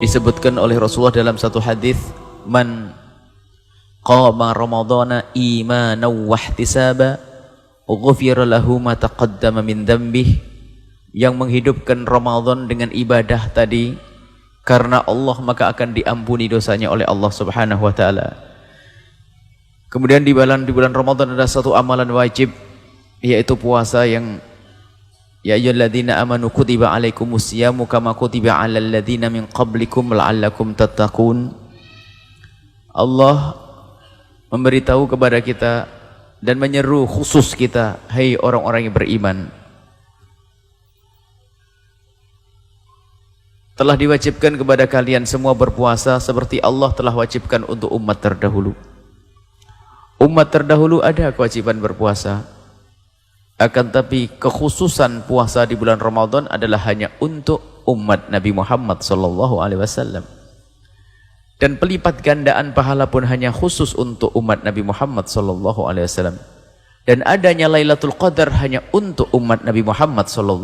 Disebutkan oleh Rasulullah dalam satu hadis, man qama ramadhana imanan wa ihtisaba ghufira lahu ma taqaddama min dhanbihi, yang menghidupkan Ramadan dengan ibadah tadi karena Allah, maka akan diampuni dosanya oleh Allah Subhanahu wa taala. Kemudian di bulan Ramadan ada satu amalan wajib, yaitu puasa yang ya ayyuhalladzina amanu kutiba alaikumusyamu kama kutiba alal ladzina min qablikum la'allakum tattaqun. Allah memberitahu kepada kita dan menyeru khusus kita, hai orang-orang yang beriman, telah diwajibkan kepada kalian semua berpuasa seperti Allah telah wajibkan untuk umat terdahulu. Umat terdahulu ada kewajiban berpuasa, akan tapi kekhususan puasa di bulan Ramadan adalah hanya untuk umat Nabi Muhammad SAW. Dan pelipat gandaan pahala pun hanya khusus untuk umat Nabi Muhammad SAW. Dan adanya Lailatul Qadar hanya untuk umat Nabi Muhammad SAW.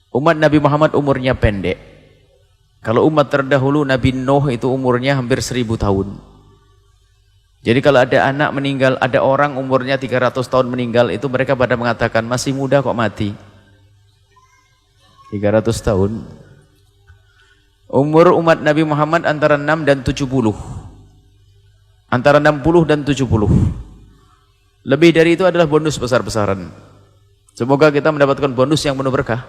Umat Nabi Muhammad umurnya pendek. Kalau umat terdahulu Nabi Nuh itu umurnya hampir 1000 tahun. Jadi kalau ada anak meninggal, ada orang umurnya 300 tahun meninggal, itu mereka pada mengatakan masih muda kok mati. 300 tahun. Umur umat Nabi Muhammad antara 6 dan 70. Antara 60 dan 70. Lebih dari itu adalah bonus besar-besaran. Semoga kita mendapatkan bonus yang penuh berkah.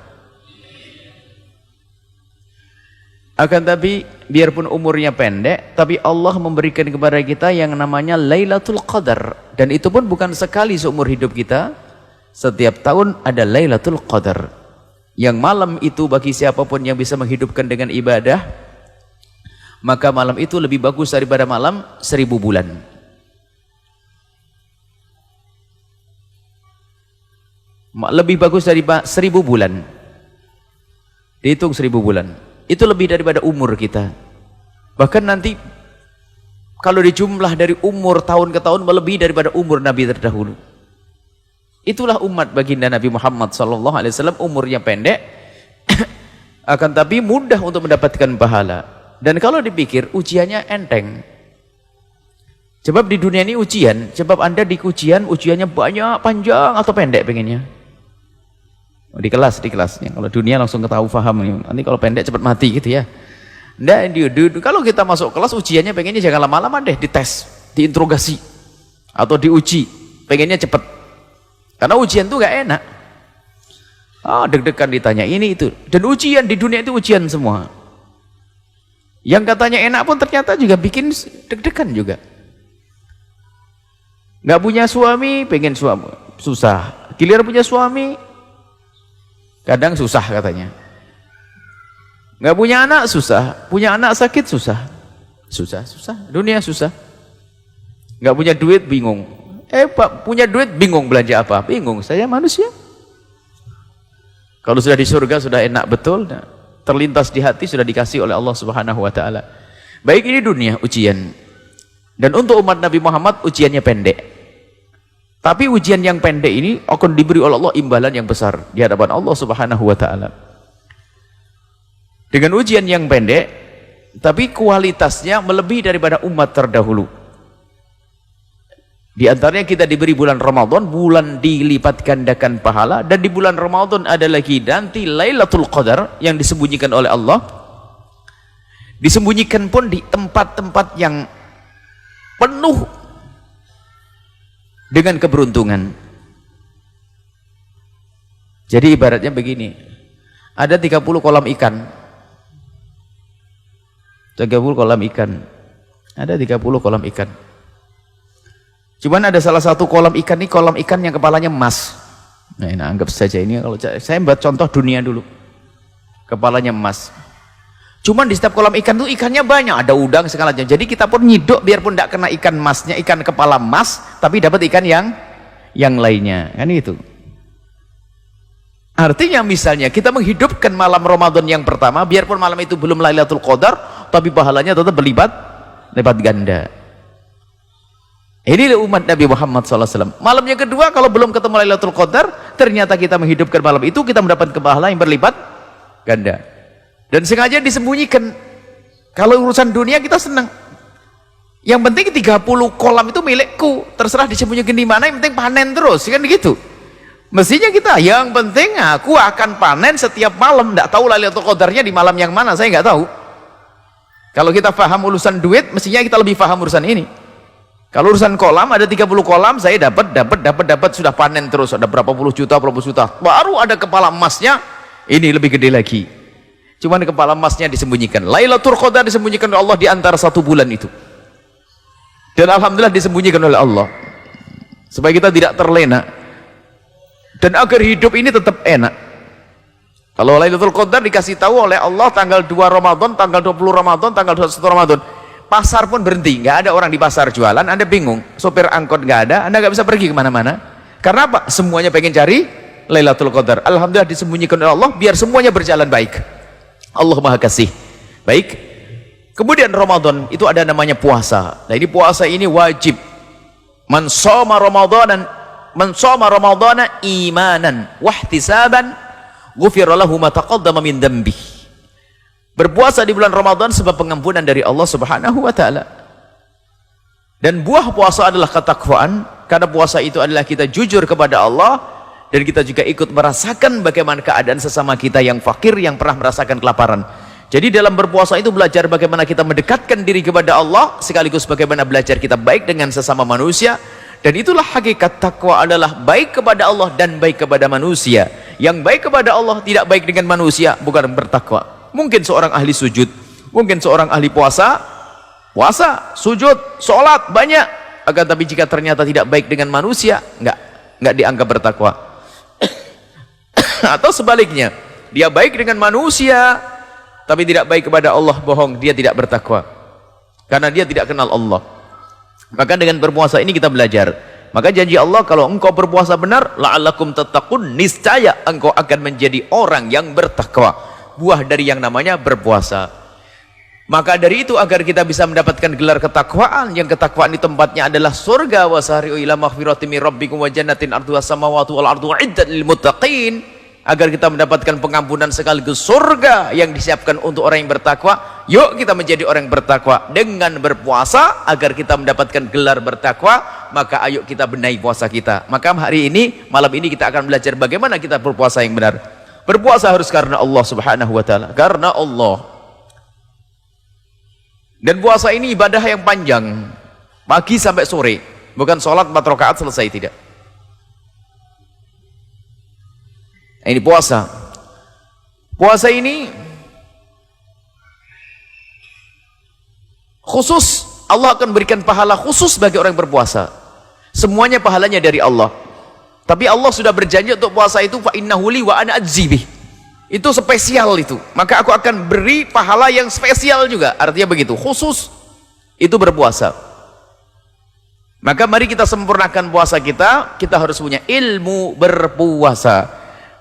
Akan tapi biarpun umurnya pendek, tapi Allah memberikan kepada kita yang namanya Lailatul Qadar, dan itu pun bukan sekali seumur hidup kita. Setiap tahun ada Lailatul Qadar, yang malam itu bagi siapapun yang bisa menghidupkan dengan ibadah, maka malam itu lebih bagus daripada malam 1000 bulan. Lebih bagus daripada 1000 bulan. Dihitung 1000 bulan. Itu lebih daripada umur kita. Bahkan nanti kalau dijumlah dari umur tahun ke tahun melebihi daripada umur Nabi terdahulu. Itulah umat baginda Nabi Muhammad SAW, umurnya pendek akan tapi mudah untuk mendapatkan pahala. Dan kalau dipikir ujiannya enteng. Sebab di dunia ini ujian, sebab Anda di ujian, ujiannya banyak, panjang atau pendek pengennya? Di kelasnya. Kalau dunia langsung ketahui paham. Nanti kalau pendek cepat mati gitu ya. Nggak, kalau kita masuk kelas ujiannya pengennya jangan lama-lama deh, dites, diinterogasi atau diuji, pengennya cepat. Karena ujian itu nggak enak. Deg-degan ditanya ini itu. Dan ujian di dunia itu ujian semua. Yang katanya enak pun ternyata juga bikin deg-degan juga. Nggak punya suami, pengen suami, susah. Giliran punya suami, kadang susah katanya. Nggak punya anak susah, punya anak sakit susah. Susah. Dunia susah. Nggak punya duit bingung. Pak punya duit bingung belanja apa? Bingung, saya manusia. Kalau sudah di surga sudah enak betul. Terlintas di hati sudah dikasih oleh Allah Subhanahu wa taala. Baik, ini dunia ujian. Dan untuk umat Nabi Muhammad ujiannya pendek. Tapi ujian yang pendek ini akan diberi oleh Allah imbalan yang besar di hadapan Allah Subhanahu wa taala. Dengan ujian yang pendek, tapi kualitasnya melebihi daripada umat terdahulu. Di antaranya kita diberi bulan Ramadan, bulan dilipat gandakan pahala, dan di bulan Ramadan ada lagi nanti Lailatul Qadar yang disembunyikan oleh Allah. Disembunyikan pun di tempat-tempat yang penuh dengan keberuntungan. Jadi ibaratnya begini, ada 30 kolam ikan. 30 kolam ikan. Ada 30 kolam ikan. Cuman ada salah satu kolam ikan ini, kolam ikan yang kepalanya emas. Nah, anggap saja ini, kalau saya buat contoh dunia dulu. Kepalanya emas. Cuman di setiap kolam ikan itu ikannya banyak, ada udang segala macam. Jadi kita pun nyiduk biarpun tidak kena ikan emasnya, ikan kepala emas, tapi dapat ikan yang lainnya. Kan itu. Artinya misalnya kita menghidupkan malam Ramadan yang pertama, biarpun malam itu belum Lailatul Qadar, tapi pahalanya tetap berlipat ganda. Ini umat Nabi Muhammad SAW. Malam yang kedua kalau belum ketemu Lailatul Qadar, ternyata kita menghidupkan malam itu, kita mendapat pahala yang berlipat ganda. Dan sengaja disembunyikan. Kalau urusan dunia kita senang. Yang penting 30 kolam itu milikku, terserah disembunyikan di mana, yang penting panen terus, kan gitu. Mestinya kita, yang penting aku akan panen setiap malam. Tidak tahu Lailatul Qadarnya di malam yang mana, saya nggak tahu. Kalau kita paham urusan duit, mestinya kita lebih paham urusan ini. Kalau urusan kolam, ada 30 kolam, saya dapat, sudah panen terus, ada berapa puluh juta, baru ada kepala emasnya, ini lebih gede lagi. Cuman kepala emasnya disembunyikan. Lailatul Qadar disembunyikan oleh Allah di antara 1 bulan itu. Dan alhamdulillah disembunyikan oleh Allah supaya kita tidak terlena dan agar hidup ini tetap enak. Kalau Lailatul Qadar dikasih tahu oleh Allah tanggal 2 Ramadan, tanggal 20 Ramadan, tanggal 21 Ramadan, pasar pun berhenti, nggak ada orang di pasar jualan. Anda bingung, sopir angkot nggak ada, Anda nggak bisa pergi kemana-mana. Karena apa? Semuanya pengen cari Lailatul Qadar. Alhamdulillah disembunyikan oleh Allah biar semuanya berjalan baik. Allah Maha Kasih. Baik. Kemudian Ramadan itu ada namanya puasa. Nah, ini puasa ini wajib. Man shoma Ramadana imanan wahtisaban ghufira lahu ma taqaddama min dhanbi. Berpuasa di bulan Ramadan sebab pengampunan dari Allah Subhanahu wa taala. Dan buah puasa adalah ketakwaan, karena puasa itu adalah kita jujur kepada Allah dan kita juga ikut merasakan bagaimana keadaan sesama kita yang fakir, yang pernah merasakan kelaparan. Jadi dalam berpuasa itu belajar bagaimana kita mendekatkan diri kepada Allah, sekaligus bagaimana belajar kita baik dengan sesama manusia. Dan itulah hakikat takwa, adalah baik kepada Allah dan baik kepada manusia. Yang baik kepada Allah tidak baik dengan manusia, bukan bertakwa. Mungkin seorang ahli sujud, mungkin seorang ahli puasa, sujud, sholat banyak, akan tapi jika ternyata tidak baik dengan manusia, enggak dianggap bertakwa. Atau sebaliknya, dia baik dengan manusia tapi tidak baik kepada Allah, bohong, dia tidak bertakwa karena dia tidak kenal Allah. Maka dengan berpuasa ini kita belajar. Maka janji Allah, kalau engkau berpuasa benar, la'allakum tattaqun, niscaya engkau akan menjadi orang yang bertakwa. Buah dari yang namanya berpuasa. Maka dari itu, agar kita bisa mendapatkan gelar ketakwaan, yang ketakwaan di tempatnya adalah surga. Wasari'u ila maghfirati min rabbikum wa jannatin arduha samawati wal ardu iddat lil muttaqin. Agar kita mendapatkan pengampunan sekaligus surga yang disiapkan untuk orang yang bertakwa. Yuk kita menjadi orang yang bertakwa dengan berpuasa agar kita mendapatkan gelar bertakwa. Maka ayo kita benahi puasa kita. Maka hari ini, malam ini kita akan belajar bagaimana kita berpuasa yang benar. Berpuasa harus karena Allah Subhanahu wa taala, karena Allah. Dan puasa ini ibadah yang panjang, pagi sampai sore, bukan sholat 4 rakaat selesai, tidak. Ini puasa. Puasa ini khusus, Allah akan berikan pahala khusus bagi orang yang berpuasa. Semuanya pahalanya dari Allah. Tapi Allah sudah berjanji untuk puasa itu, fa innahu li wa ana ajzi bih. Itu spesial itu. Maka aku akan beri pahala yang spesial juga. Artinya begitu, khusus itu berpuasa. Maka mari kita sempurnakan puasa kita. Kita harus punya ilmu berpuasa.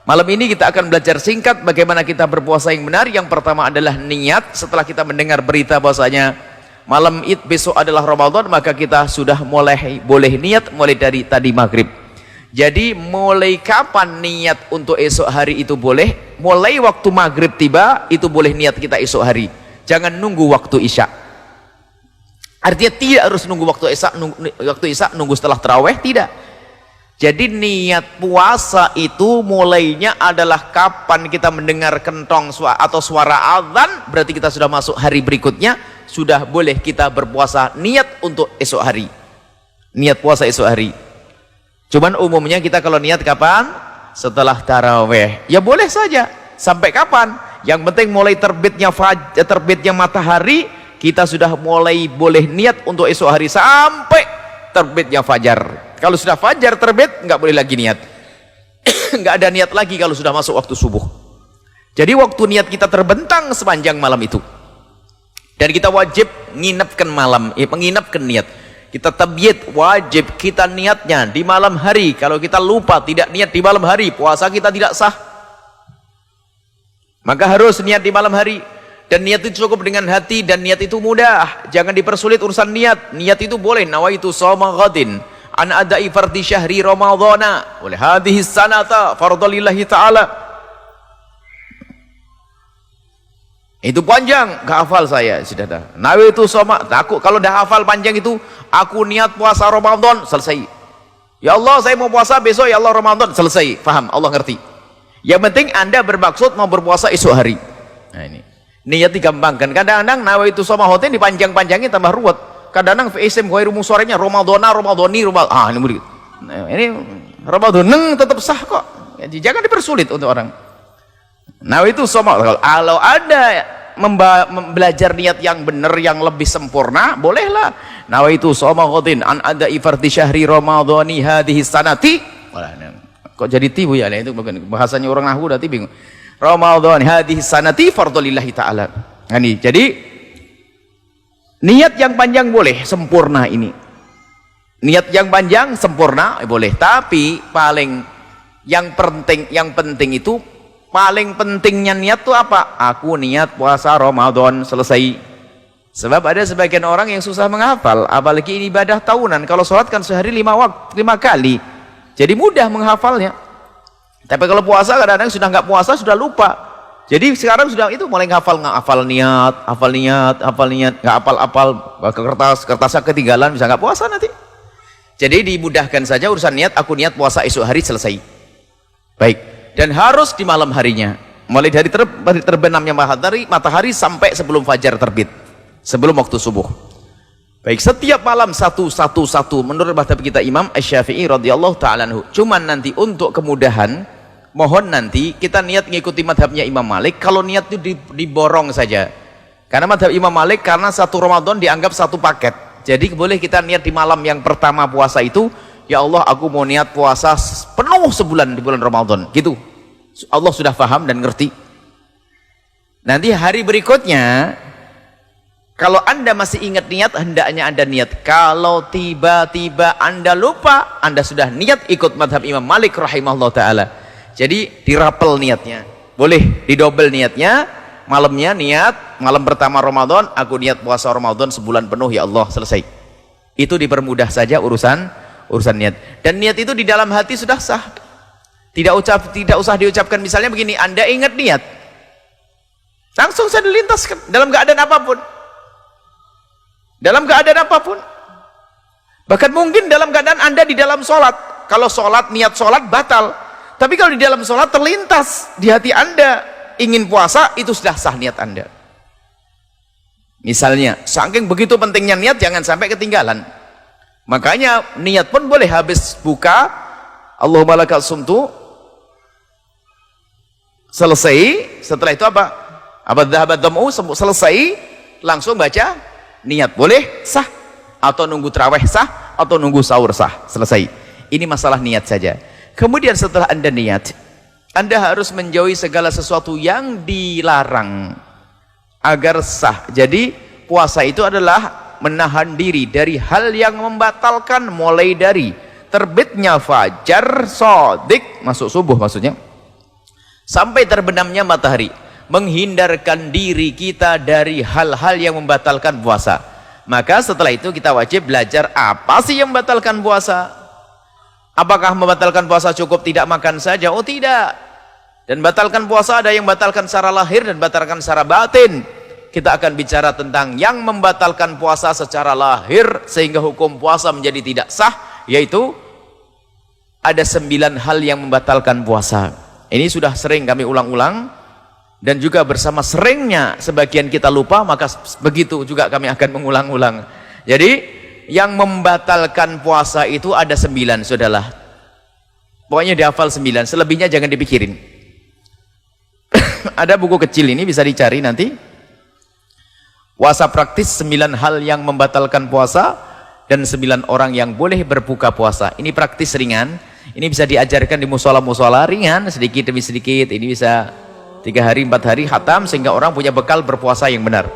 Malam ini kita akan belajar singkat bagaimana kita berpuasa yang benar. Yang pertama adalah niat. Setelah kita mendengar berita bahwasanya malam Id besok adalah Ramadan, maka kita sudah mulai boleh niat mulai dari tadi maghrib. Jadi mulai kapan niat untuk esok hari itu boleh? Mulai waktu maghrib tiba itu boleh niat kita esok hari. Jangan nunggu waktu isya. Artinya tidak harus nunggu waktu isya, nunggu setelah tarawih, tidak. Jadi niat puasa itu mulainya adalah kapan kita mendengar kentong atau suara azan, berarti kita sudah masuk hari berikutnya, sudah boleh kita berpuasa niat untuk esok hari. Niat puasa esok hari. Cuman umumnya kita kalau niat kapan? Setelah tarawih. Ya boleh saja. Sampai kapan? Yang penting mulai terbitnya matahari, kita sudah mulai boleh niat untuk esok hari sampai terbitnya fajar. Kalau sudah fajar terbit, nggak boleh lagi niat. Nggak ada niat lagi kalau sudah masuk waktu subuh. Jadi waktu niat kita terbentang sepanjang malam itu. Dan kita wajib menginapkan malam, menginapkan niat. Kita tabyid, wajib kita niatnya di malam hari. Kalau kita lupa tidak niat di malam hari, puasa kita tidak sah. Maka harus niat di malam hari. Dan niat itu cukup dengan hati, dan niat itu mudah. Jangan dipersulit urusan niat. Niat itu boleh, nawaitu shawma ghadin an adai fardhi syahri ramadhana oleh hadhihi sanata fardhu lillahi ta'ala. Itu panjang, gak hafal saya, sudah dah. Nawaitu shoma, aku kalau dah hafal panjang itu, aku niat puasa Ramadan, selesai. Ya Allah, saya mau puasa besok, ya Allah Ramadan, selesai. Faham, Allah ngerti. Yang penting Anda bermaksud mau berpuasa esok hari. Nah ini. Niat digampangkan. Kadang-kadang nawaitu shoma hoten dipanjang-panjangin tambah ruwet. Kadang-kadang isim ghairu musorenya Ramadana, Ramadani, ini murid. Nah, ini Ramadan tetap sah kok. Jangan dipersulit untuk orang. Nawaitu shoma, kalau ada belajar niat yang benar yang lebih sempurna, bolehlah. Nawaitu shoma ghadin an ada'i fardhi syahri ramadhani hadhihi sanati. Kok jadi tibu ya? Itu bahasanya orang nahwu udah bingung. Ramadhan hadhihi sanati fardhulillahi ta'ala. Nah, ini jadi niat yang panjang boleh, sempurna ini. Niat yang panjang sempurna boleh, tapi yang penting itu paling pentingnya niat itu apa? Aku niat puasa Ramadan, selesai. Sebab ada sebagian orang yang susah menghafal, apalagi ini ibadah tahunan. Kalau sholat kan sehari 5 kali, jadi mudah menghafalnya. Tapi kalau puasa kadang-kadang sudah nggak puasa sudah lupa. Jadi sekarang sudah itu mulai hafal niat, nggak hafal kertasnya ketinggalan, bisa nggak puasa nanti. Jadi dimudahkan saja urusan niat. Aku niat puasa esok hari, selesai. Baik. Dan harus di malam harinya, mulai dari terbenamnya matahari sampai sebelum fajar terbit, sebelum waktu subuh. Baik, setiap malam satu menurut madhab kita Imam Asy-Syafi'i radhiyallahu ta'ala anhu. Cuman nanti untuk kemudahan, mohon nanti kita niat mengikuti madhabnya Imam Malik. Kalau niat itu diborong saja, karena madhab Imam Malik karena satu Ramadan dianggap satu paket. Jadi boleh kita niat di malam yang pertama puasa itu, ya Allah aku mau niat puasa penuh sebulan di bulan Ramadan, gitu. Allah sudah paham dan ngerti. Nanti hari berikutnya, kalau Anda masih ingat niat, hendaknya Anda niat. Kalau tiba-tiba Anda lupa, Anda sudah niat ikut madhab Imam Malik rahimahullah ta'ala. Jadi dirapel niatnya, boleh didobel niatnya. Malamnya niat, malam pertama Ramadan aku niat puasa Ramadan sebulan penuh, ya Allah, selesai. Itu dipermudah saja urusan niat. Dan niat itu di dalam hati sudah sah. Tidak usah diucapkan. Misalnya begini, Anda ingat niat, langsung saja dilintaskan dalam keadaan apapun. Dalam keadaan apapun. Bahkan mungkin dalam keadaan Anda di dalam sholat. Kalau sholat, niat sholat batal. Tapi kalau di dalam sholat terlintas di hati Anda ingin puasa, itu sudah sah niat Anda. Misalnya, saking begitu pentingnya niat, jangan sampai ketinggalan. Makanya niat pun boleh habis buka, Allahumma lakal sumtu, selesai. Setelah itu apa? Abad dhahabat dam'u, selesai, langsung baca niat, boleh sah. Atau nunggu tarawih sah, atau nunggu sahur sah, selesai. Ini masalah niat saja. Kemudian setelah Anda niat, Anda harus menjauhi segala sesuatu yang dilarang agar sah. Jadi puasa itu adalah menahan diri dari hal yang membatalkan, mulai dari terbitnya fajar shadiq, masuk subuh maksudnya, sampai terbenamnya matahari. Menghindarkan diri kita dari hal-hal yang membatalkan puasa. Maka setelah itu kita wajib belajar apa sih yang membatalkan puasa. Apakah membatalkan puasa cukup tidak makan saja? Oh tidak. Dan batalkan puasa ada yang batalkan secara lahir dan batalkan secara batin. Kita akan bicara tentang yang membatalkan puasa secara lahir sehingga hukum puasa menjadi tidak sah, yaitu ada 9 hal yang membatalkan puasa. Ini sudah sering kami ulang-ulang, dan juga bersama seringnya sebagian kita lupa, maka begitu juga kami akan mengulang-ulang. Jadi yang membatalkan puasa itu ada 9, saudara. Pokoknya dihafal 9, selebihnya jangan dipikirin. Ada buku kecil ini, bisa dicari nanti. Puasa praktis, 9 hal yang membatalkan puasa dan 9 orang yang boleh berbuka puasa. Ini praktis ringan. Ini bisa diajarkan di musola-musola ringan, sedikit demi sedikit. Ini bisa 3 hari 4 hari khatam, sehingga orang punya bekal berpuasa yang benar.